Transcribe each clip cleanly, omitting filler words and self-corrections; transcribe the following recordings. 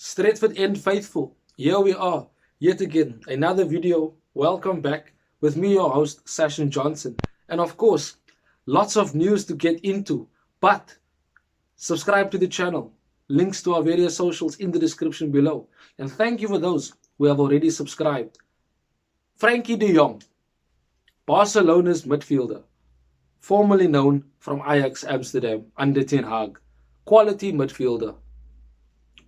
Stretford End faithful, here we are, yet again, another video. Welcome back with me, your host, Sashin Johnson. And of course, lots of news to get into, but subscribe to the channel. Links to our various socials in the description below. And thank you for those who have already subscribed. Frankie De Jong, Barcelona's midfielder, formerly known from Ajax Amsterdam under Ten Hag. Quality midfielder.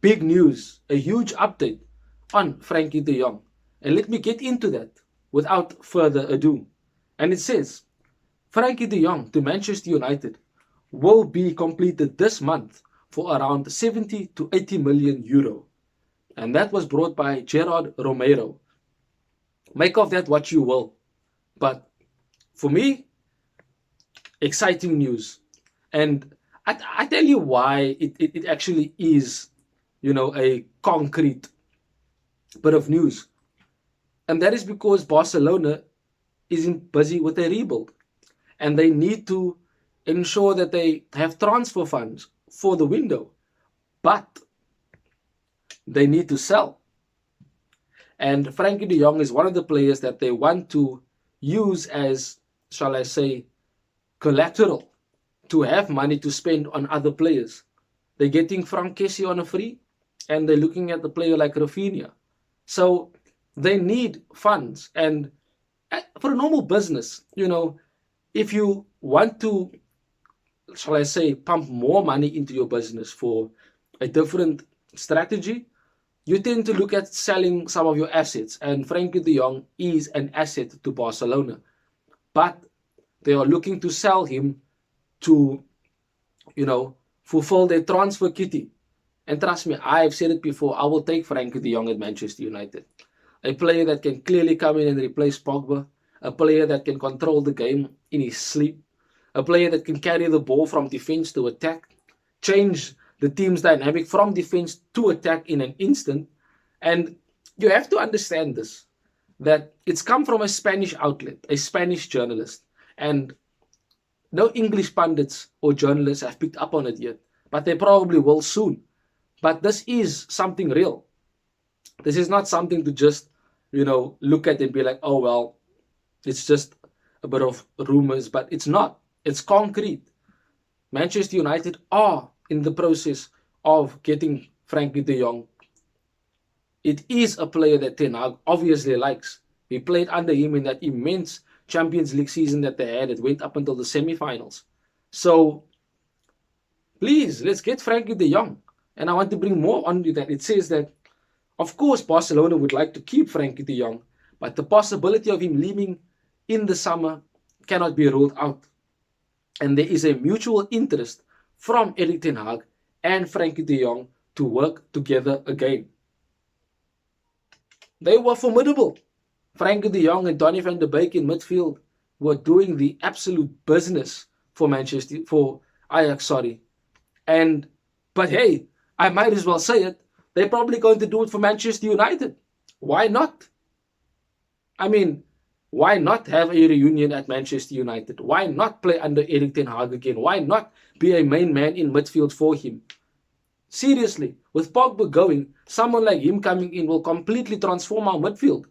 Big news, a huge update on Frankie De Jong. And let me get into that without further ado. And it says, Frankie De Jong to Manchester United will be completed this month for around 70 to 80 million euro. And that was brought by Gerard Romero. Make of that what you will. But for me, exciting news. And I tell you why it actually is, a concrete bit of news. And that is because Barcelona is busy with a rebuild. And they need to ensure that they have transfer funds for the window. But they need to sell. And Frankie De Jong is one of the players that they want to use as, shall I say, collateral to have money to spend on other players. They're getting Frank Kessie on a free, and they're looking at the player like Rafinha. So they need funds. And for a normal business, if you want to, shall I say, pump more money into your business for a different strategy, you tend to look at selling some of your assets. And Frankie De Jong is an asset to Barcelona. But they are looking to sell him to, fulfill their transfer kitty. And trust me, I have said it before, I will take Frankie De Jong at Manchester United. A player that can clearly come in and replace Pogba. A player that can control the game in his sleep. A player that can carry the ball from defense to attack. Change the team's dynamic from defense to attack in an instant. And you have to understand this, that it's come from a Spanish outlet, a Spanish journalist. And no English pundits or journalists have picked up on it yet, but they probably will soon. But this is something real. This is not something to just, look at and be like, oh, well, it's just a bit of rumors, but it's not. It's concrete. Manchester United are in the process of getting Frankie De Jong. It is a player that Ten Hag obviously likes. He played under him in that immense Champions League season that they had. It went up until the semi-finals. So, please, let's get Frankie De Jong. And I want to bring more on to that. It says that, of course, Barcelona would like to keep Frankie De Jong, but the possibility of him leaving in the summer cannot be ruled out. And there is a mutual interest from Erik ten Hag and Frankie De Jong to work together again. They were formidable. Frankie De Jong and Donny van de Beek in midfield were doing the absolute business for Ajax. But hey, I might as well say it. They're probably going to do it for Manchester United. Why not? I mean, why not have a reunion at Manchester United? Why not play under Erik ten Hag again? Why not be a main man in midfield for him? Seriously, with Pogba going, someone like him coming in will completely transform our midfield.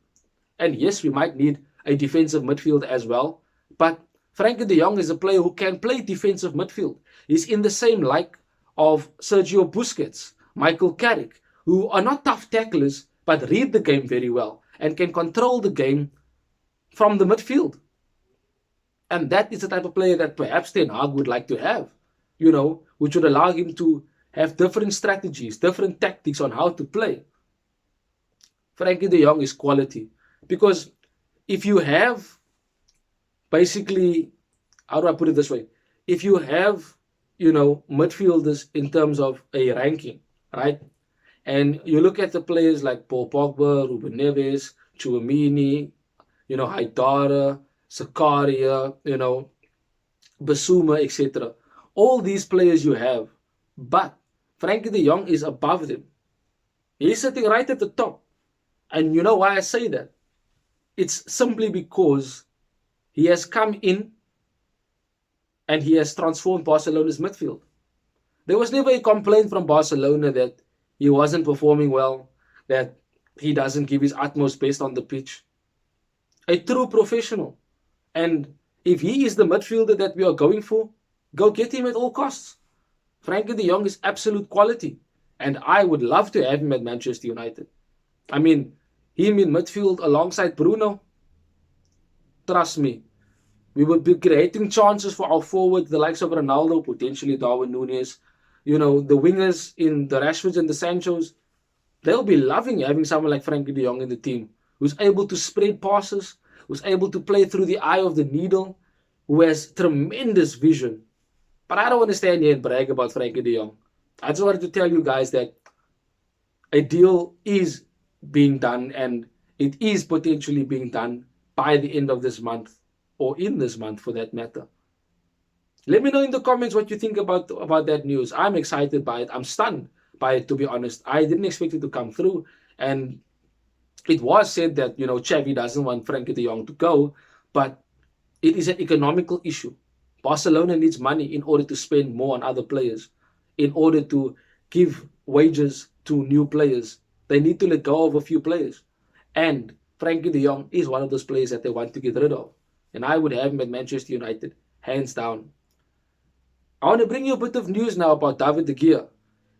And yes, we might need a defensive midfield as well. But Frankie De Jong is a player who can play defensive midfield. He's in the same like of Sergio Busquets, Michael Carrick, who are not tough tacklers, but read the game very well and can control the game from the midfield. And that is the type of player that perhaps Ten Hag would like to have, which would allow him to have different strategies, different tactics on how to play. Frankie De Jong is quality. Because if you have, basically, how do I put it this way? If you have, midfielders in terms of a ranking, right? And you look at the players like Paul Pogba, Ruben Neves, Tchouameni, Haidara, Zakaria, Basuma, etc. All these players you have, but Frankie De Jong is above them. He's sitting right at the top. And you know why I say that? It's simply because he has come in and he has transformed Barcelona's midfield. There was never a complaint from Barcelona that he wasn't performing well, that he doesn't give his utmost best on the pitch. A true professional. And if he is the midfielder that we are going for, go get him at all costs. Frankie De Jong is absolute quality. And I would love to have him at Manchester United. I mean, him in midfield alongside Bruno, trust me, we would be creating chances for our forward, the likes of Ronaldo, potentially Darwin Núñez. You know, the wingers in the Rashfords and the Sanchos, they'll be loving having someone like Frankie De Jong in the team, who's able to spread passes, who's able to play through the eye of the needle, who has tremendous vision. But I don't want to stand here and brag about Frankie De Jong. I just wanted to tell you guys that a deal is being done, and it is potentially being done by the end of this month, or in this month for that matter. Let me know in the comments what you think about that news. I'm excited by it. I'm stunned by it, to be honest. I didn't expect it to come through. And it was said that, you know, Xavi doesn't want Frankie De Jong to go, but it is an economical issue. Barcelona needs money in order to spend more on other players, in order to give wages to new players. They need to let go of a few players. And Frankie De Jong is one of those players that they want to get rid of. And I would have him at Manchester United, hands down. I want to bring you a bit of news now about David de Gea.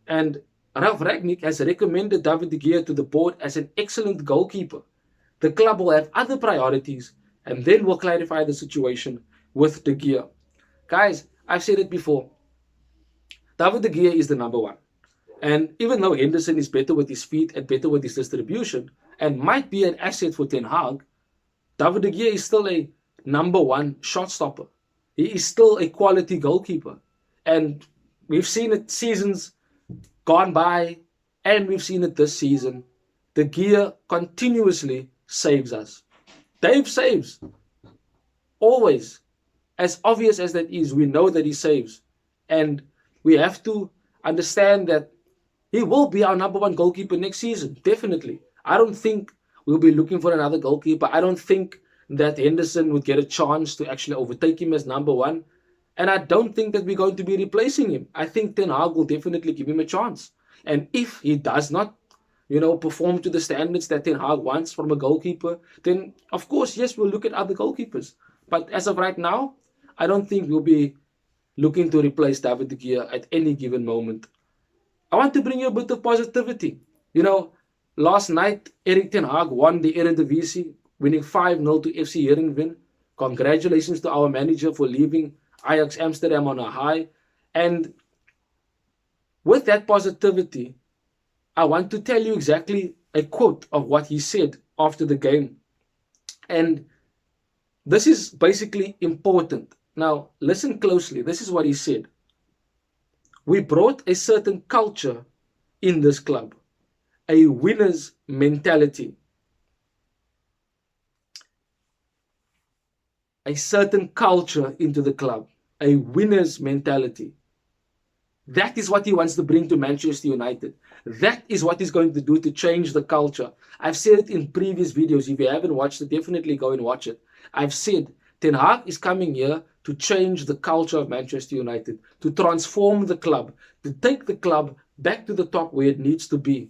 And Ralf Rangnick has recommended David de Gea to the board as an excellent goalkeeper. The club will have other priorities, and then we'll clarify the situation with de Gea. Guys, I've said it before. David de Gea is the number one. And even though Henderson is better with his feet and better with his distribution, and might be an asset for Ten Hag, David de Gea is still a number one shot stopper. He is still a quality goalkeeper. And we've seen it seasons gone by, and we've seen it this season. De Gea continuously saves us. Dave saves. Always. As obvious as that is, we know that he saves. And we have to understand that he will be our number one goalkeeper next season. Definitely. I don't think we'll be looking for another goalkeeper. I don't think that Henderson would get a chance to actually overtake him as number one. And I don't think that we're going to be replacing him. I think Ten Hag will definitely give him a chance. And if he does not, perform to the standards that Ten Hag wants from a goalkeeper, then of course, yes, we'll look at other goalkeepers. But as of right now, I don't think we'll be looking to replace David de Gea at any given moment. I want to bring you a bit of positivity. Last night, Erik ten Hag won the Eredivisie, winning 5-0 to FC Heerenveen. Congratulations to our manager for leaving Ajax Amsterdam on a high. And with that positivity, I want to tell you exactly a quote of what he said after the game. And this is basically important. Now, listen closely. This is what he said. We brought a certain culture in this club, a winner's mentality. A certain culture into the club, a winner's mentality. That is what he wants to bring to Manchester United. That is what he's going to do to change the culture. I've said it in previous videos. If you haven't watched it, definitely go and watch it. I've said Ten Hag is coming here to change the culture of Manchester United, to transform the club, to take the club back to the top where it needs to be.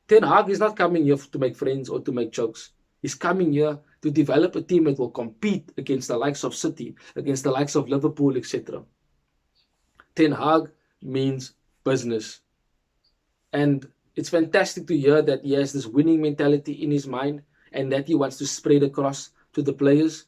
Ten Hag is not coming here to make friends or to make jokes. He's coming here to develop a team that will compete against the likes of City, against the likes of Liverpool, etc. Ten Hag means business. And it's fantastic to hear that he has this winning mentality in his mind and that he wants to spread across to the players.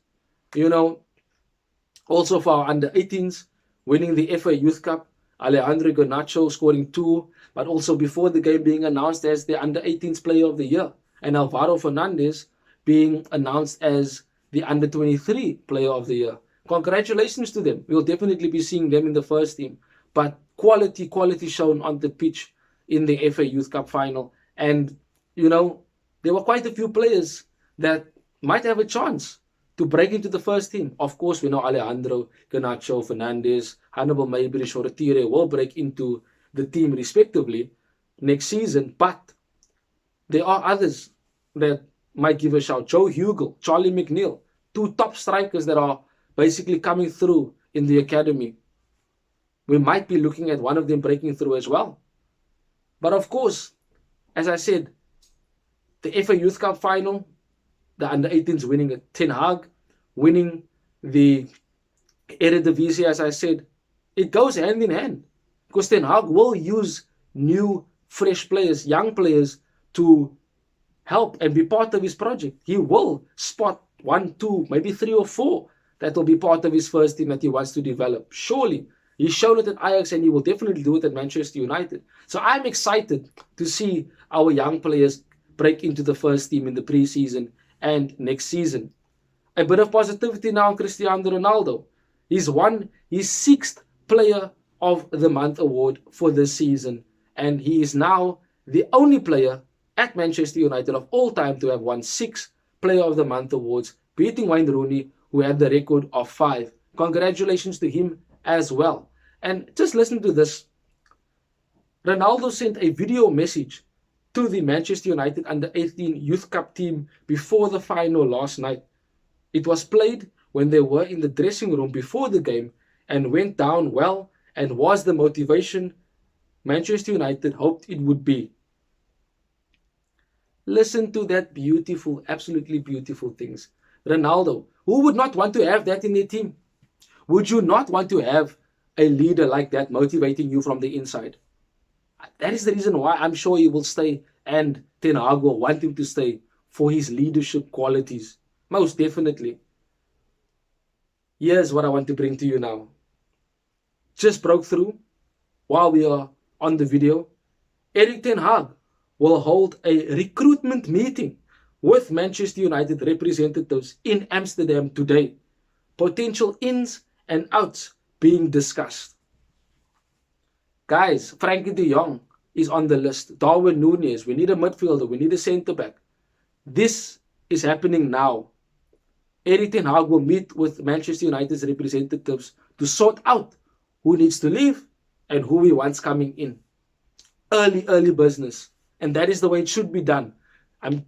Also for our under-18s, winning the FA Youth Cup, Alejandro Garnacho scoring 2, but also before the game being announced as the under-18s player of the year, and Alvaro Fernandez being announced as the under-23 player of the year. Congratulations to them. We'll definitely be seeing them in the first team. But quality shown on the pitch in the FA Youth Cup final. And, there were quite a few players that might have a chance to break into the first team. Of course, we know Alejandro, Garnacho, Fernandez, Hannibal Mejbri, Shoretire will break into the team respectively next season. But there are others that might give a shout. Joe Hugel, Charlie McNeil, 2 top strikers that are basically coming through in the academy. We might be looking at one of them breaking through as well. But of course, as I said, the FA Youth Cup final, the under-18s winning it, Ten Hag winning the Eredivisie, as I said, it goes hand in hand. Because Ten Hag will use new, fresh players, young players, to help and be part of his project. He will spot 1, 2, maybe 3 or 4 that will be part of his first team that he wants to develop. Surely. He's shown it at Ajax and he will definitely do it at Manchester United. So I'm excited to see our young players break into the first team in the pre-season and next season. A bit of positivity now on Cristiano Ronaldo. He's won his 6th Player of the Month award for this season. And he is now the only player at Manchester United of all time to have won 6 Player of the Month awards, beating Wayne Rooney, who had the record of 5. Congratulations to him as well. And just listen to this. Ronaldo sent a video message to the Manchester United under-18 Youth Cup team before the final last night. It was played when they were in the dressing room before the game and went down well and was the motivation Manchester United hoped it would be. Listen to that beautiful, absolutely beautiful things. Ronaldo, who would not want to have that in their team? Would you not want to have a leader like that motivating you from the inside? That is the reason why I'm sure he will stay, and Ten Hag will want him to stay for his leadership qualities. Most definitely. Here's what I want to bring to you now. Just broke through while we are on the video. Erik Ten Hag will hold a recruitment meeting with Manchester United representatives in Amsterdam today. Potential ins and outs being discussed. Guys, Frankie De Jong is on the list. Darwin Núñez, we need a midfielder, we need a centre-back. This is happening now. Erik Ten Hag will meet with Manchester United's representatives to sort out who needs to leave and who he wants coming in. Early business. And that is the way it should be done.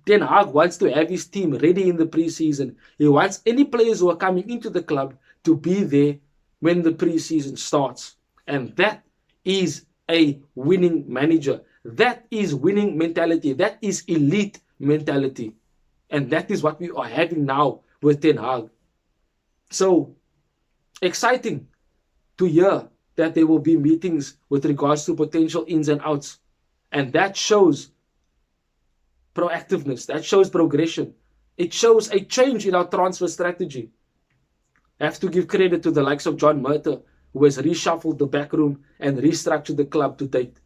Ten Hag wants to have his team ready in the pre-season. He wants any players who are coming into the club to be there when the pre-season starts. And that is a winning manager. That is winning mentality. That is elite mentality. And that is what we are having now with Ten Hag. So, exciting to hear that there will be meetings with regards to potential ins and outs. And that shows proactiveness. That shows progression. It shows a change in our transfer strategy. I have to give credit to the likes of John Murter, who has reshuffled the backroom and restructured the club to date.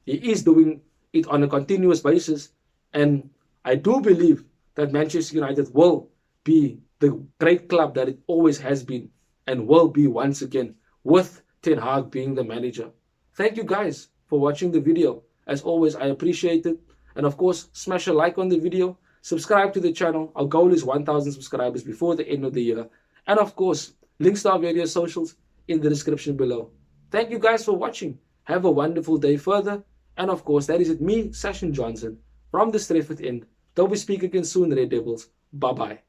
He is doing it on a continuous basis. And I do believe that Manchester United will be the great club that it always has been and will be once again, with Ten Hag being the manager. Thank you guys for watching the video. As always, I appreciate it. And of course, smash a like on the video. Subscribe to the channel. Our goal is 1,000 subscribers before the end of the year. And of course, links to our various socials in the description below. Thank you guys for watching. Have a wonderful day further. And of course, that is it, me, Sashin Johnson, from the Stretford End. Till we speak again soon, Red Devils. Bye-bye.